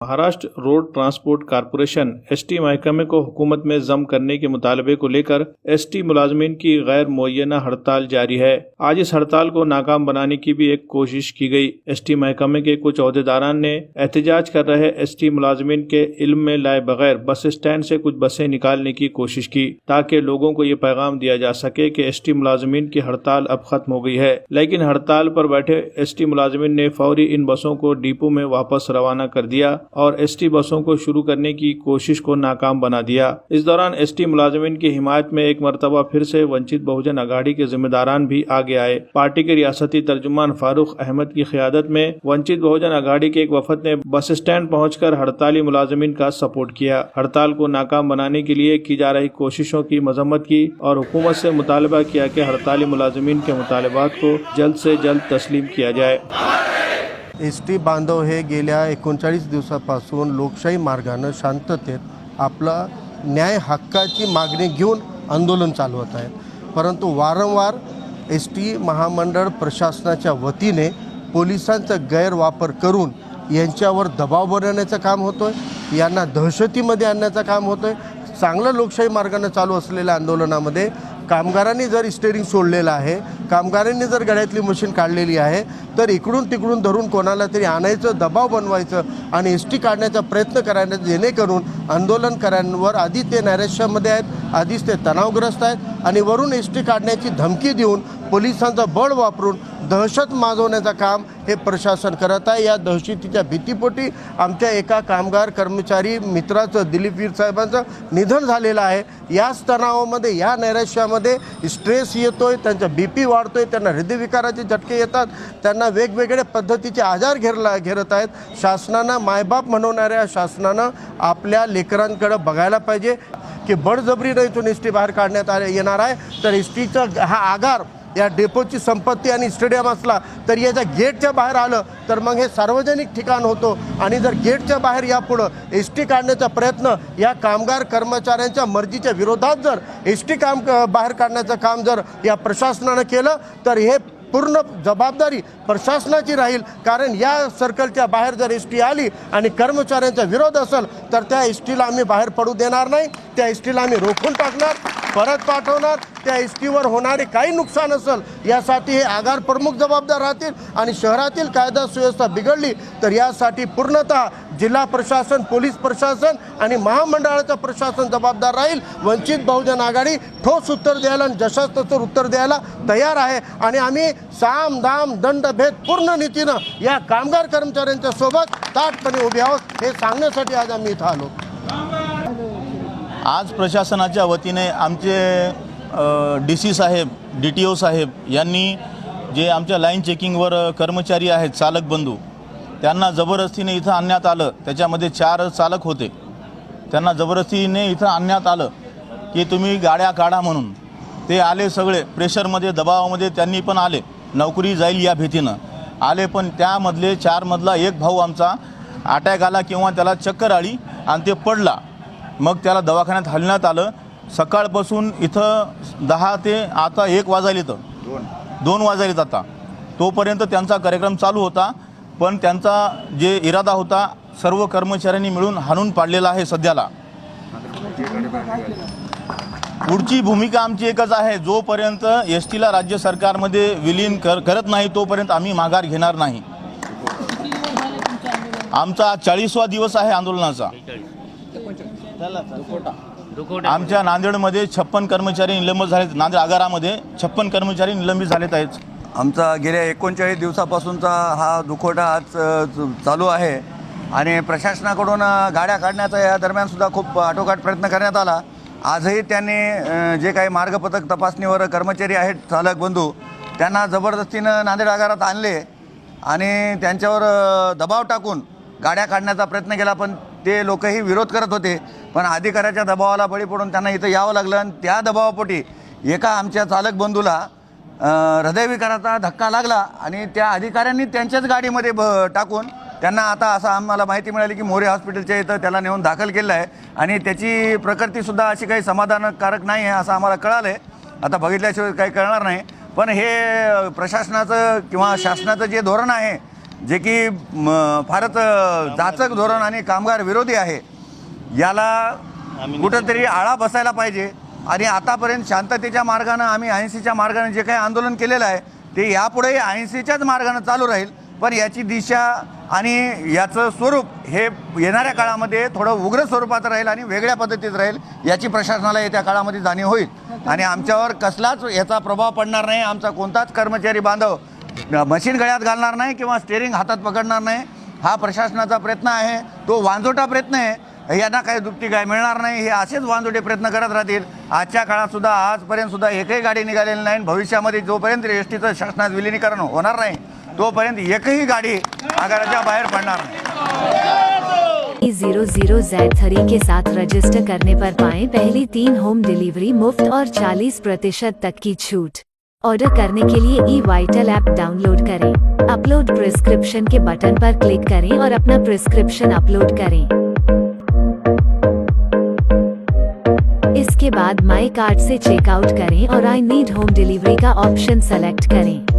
Maharashtra road transport corporation ST महकमे को हुकूमत में जम करने के मुतालबे को लेकर एसटी मुलाजमीन की गैर मुअय्यना हड़ताल जारी है। आज इस हड़ताल को नाकाम बनाने की भी एक कोशिश की गई। एसटी महकमे के कुछ अहदेदारान ने एहतजाज कर रहे एसटी मुलाजमीन के इल्म में लाए बगैर बस स्टैंड से कुछ बसें निकालने की कोशिश की ताकि लोगों को ये पैगाम दिया जा सके कि एसटी मुलाजमीन की हड़ताल अब खत्म हो गई है। लेकिन हड़ताल पर बैठे एसटी मुलाजमीन ने फौरी इन बसों को डिपो में वापस रवाना कर दिया और एसटी बसों को शुरू करने की कोशिश को नाकाम बना दिया। इस दौरान एसटी मुलाजमीन की हिमायत में एक मरतबा फिर से वंचित बहुजन अघाड़ी के जिम्मेदारान भी आगे आए। पार्टी के रियासती तर्जुमान फारूक अहमद की क़ियादत में वंचित बहुजन अघाड़ी के एक वफद ने बस स्टैंड पहुंचकर हड़ताली मुलाजमीन का सपोर्ट किया। हड़ताल को नाकाम बनाने के लिए की जा रही कोशिशों की मजम्मत की और हुकूमत से मुतालबा किया कि हड़ताली मुलाजमीन के मुतालबात को जल्द से जल्द तस्लीम किया जाए। एसटी बांधव हे गेल्या 39 दिवसापासून लोकशाही मार्गाने शांततेत आपला न्याय हक्काची मागणी घेऊन आंदोलन चालवत आहेत, परंतु वारंवार एसटी महामंडळ प्रशासनाच्या वतीने पोलिसांचा गैरवापर करून यांच्यावर दबाव बनवण्याचं काम होतोय, यांना दहशतीमध्ये आणण्याचं काम होतोय। चांगलं लोकशाही मार्गाने चालू असलेल्या आंदोलनामध्ये कामगारांनी जर स्टेरिंग सोडलेलं आहे, कामगारांनी जर गळ्यातली मशीन काढलेली आहे, तर इकडून तिकडून धरून कोणाला तरी आणायचं, दबाव बनवायचं आणि एसटी काढण्याचा प्रयत्न करायला, जेणेकरून आंदोलनकर्त्यांवर आधी ते नैराश्यामध्ये आहेत, आधीच ते तणावग्रस्त आहेत आणि वरून एसटी काढण्याची धमकी देऊन पोलिसांचा बळ वापरून दहशत माजवण्याचं काम हे प्रशासन करत आहे। या दहशतीच्या भीतीपोटी आमच्या एका कामगार कर्मचारी मित्राचं दिलीपवीर साहेबांचं निधन झालेलं आहे। याच तणावामध्ये, या नैराश्यामध्ये स्ट्रेस येतोय, त्यांचा बीपी वाढतोय, त्यांना हृदयविकाराचे झटके येतात, त्यांना वेगवेगळ्या पद्धतीचे आजार घेरत आहेत। शासनानं, मायबाप म्हणवणाऱ्या शासनानं आपल्या लेकरांकडे बघायला पाहिजे की बळजबरीने इथून एसटी बाहेर काढण्यात येणार आहे, तर एसटीचा हा आगार या डेपोची संपत्ती आणि स्टेडियम असला तर याच्या गेटच्या बाहेर आलं तर मग हे सार्वजनिक ठिकाण होतो आणि जर गेटच्या बाहेर यापुढं एसटी काढण्याचा प्रयत्न या कामगार कर्मचाऱ्यांच्या मर्जीच्या विरोधात जर एसटी बाहेर काढण्याचं काम जर या प्रशासनानं केलं तर हे पूर्ण जबाबदारी प्रशासनाची राहील। कारण या सर्कलच्या बाहेर जर एसटी आली आणि कर्मचाऱ्यांचा विरोध असेल तर त्या एसटीला आम्ही बाहेर पडू देणार नाही, त्या एसटीला आम्ही रोखून टाकणार, परत पाठवणार। त्या एसटीवर होणारे काही नुकसान असेल यासाठी हे आगार प्रमुख जबाबदार राहतील आणि शहरातील कायदा सुव्यवस्था बिघडली तर यासाठी पूर्णतः जिल्हा प्रशासन, पोलीस प्रशासन आणि महामंडळाचं प्रशासन जबाबदार राहील। वंचित बहुजन आघाडी ठोस उत्तर द्यायला आणि जशास तसं उत्तर द्यायला तयार आहे आणि आम्ही साम दाम दंडभेद पूर्ण नीतीनं या कामगार कर्मचाऱ्यांच्या सोबत ताठपणे उभे आहोत, हे सांगण्यासाठी आज आम्ही इथं आलो। आज प्रशासनाच्या वतीने आमचे DC साहेब, DTO साहेब यांनी जे आमच्या लाईन चेकिंगवर कर्मचारी आहेत, चालक बंधू, त्यांना जबरदस्तीने इथं आणण्यात आलं। त्याच्यामध्ये 4 चालक होते, त्यांना जबरदस्तीने इथं आणण्यात आलं की तुम्ही गाड्या काढा म्हणून। ते आले, सगळे प्रेशरमध्ये, दबावामध्ये त्यांनी पण आले, नोकरी जाईल या भीतीनं आले। पण त्यामधले 4 मधला एक भाऊ आमचा अटॅक आला किंवा त्याला चक्कर आली आणि ते पडला। मग त्याला दवाखान्यात हलण्यात आलं। सकाळपासून इथं 10 ते आता 1 वाजायलेत, 2 वाजायलेत आता, तोपर्यंत त्यांचा कार्यक्रम चालू होता। पण त्यांचा जे इरादा होता सर्व कर्मचाऱ्यांनी मिळून हाणून पाडलेला आहे। सध्याला पुढची भूमिका आमची एकच आहे, जोपर्यंत एसटीला राज्य सरकारमध्ये विलीन करत नाही तोपर्यंत आम्ही माघार घेणार नाही। आमचा 40वा दिवस आहे आंदोलनाचा। आमच्या नांदेडमध्ये 56 कर्मचारी निलंबित झालेत, नांदेड आगारामध्ये 56 कर्मचारी निलंबित झालेत आहेत। आमचा गेल्या 39 दिवसापासूनचा हा दुखोटा आज चालू आहे आणि प्रशासनाकडून गाड्या काढण्याचा या दरम्यानसुद्धा खूप आटोकाट प्रयत्न करण्यात आला। आजही त्यांनी जे काही मार्गपथक तपासणीवर कर्मचारी आहेत, चालक बंधू, त्यांना जबरदस्तीनं नांदेड आगारात आणले आणि त्यांच्यावर दबाव टाकून गाड्या काढण्याचा प्रयत्न केला। पण ते लोकही विरोध करत होते, पण अधिकाऱ्याच्या दबावाला बळी पडून त्यांना इथं यावं लागलं आणि त्या दबावापोटी एका आमच्या चालक बंधूला हृदयविकाराचा धक्का लागला आणि त्या अधिकाऱ्यांनी त्यांच्याच गाडीमध्ये टाकून त्यांना आता असं आम्हाला माहिती मिळाली की मोरे हॉस्पिटलच्या इथं त्याला नेऊन दाखल केलं आहे आणि त्याची प्रकृतीसुद्धा अशी काही समाधानकारक नाही आहे असं आम्हाला कळालं आहे। आता बघितल्याशिवाय काही कळणार नाही, पण हे प्रशासनाचं किंवा शासनाचं जे धोरण आहे जे की फारच जाचक धोरण आणि कामगार विरोधी आहे, याला कुठंतरी आळा बसायला पाहिजे. आणि आतापर्यंत शांततेच्या मार्गानं आम्ही अहिंसेच्या मार्गाने जे काही आंदोलन केलेलं आहे ते यापुढेही अहिंसेच्याच मार्गानं चालू राहील. पण याची दिशा आणि याचं स्वरूप हे येणाऱ्या काळामध्ये थोडं उग्र स्वरूपात राहील आणि वेगळ्या पद्धतीत राहील, याची प्रशासनाला येत्या काळामध्ये जाणीव होईल. आणि आमच्यावर कसलाच याचा प्रभाव पडणार नाही. आमचा कोणताच कर्मचारी बांधव मशीन गळ्यात घालणार नाही किंवा स्टेअरिंग हातात पकडणार नाही. हा प्रशासनाचा प्रयत्न आहे, तो वांजोटा प्रयत्न आहे. यांना काही दुप्ती काय मिळणार नाही. हे असेच वांजोटे प्रयत्न करत राहतील. आजच्या काळात सुद्धा आजपर्यंत सुद्धा एकही गाडी निघालेली नाही. भविष्यामध्ये जोपर्यंत एसटीचं शासनात विलिनीकरण होणार नाही तोपर्यंत एकही गाडी आगाराच्या बाहेर पडणार नाही. 00Z3 के साथ रजिस्टर करने पर पाएं पहली 3 होम डिलीवरी मुफ्त और 40% तक की छूट। ऑर्डर करने के लिए ई-वाइटल ऐप डाउनलोड करें, अपलोड प्रिस्क्रिप्शन के बटन पर क्लिक करें और अपना प्रिस्क्रिप्शन अपलोड करें। इसके बाद माई कार्ड से चेकआउट करें और आई नीड होम डिलीवरी का ऑप्शन सेलेक्ट करें।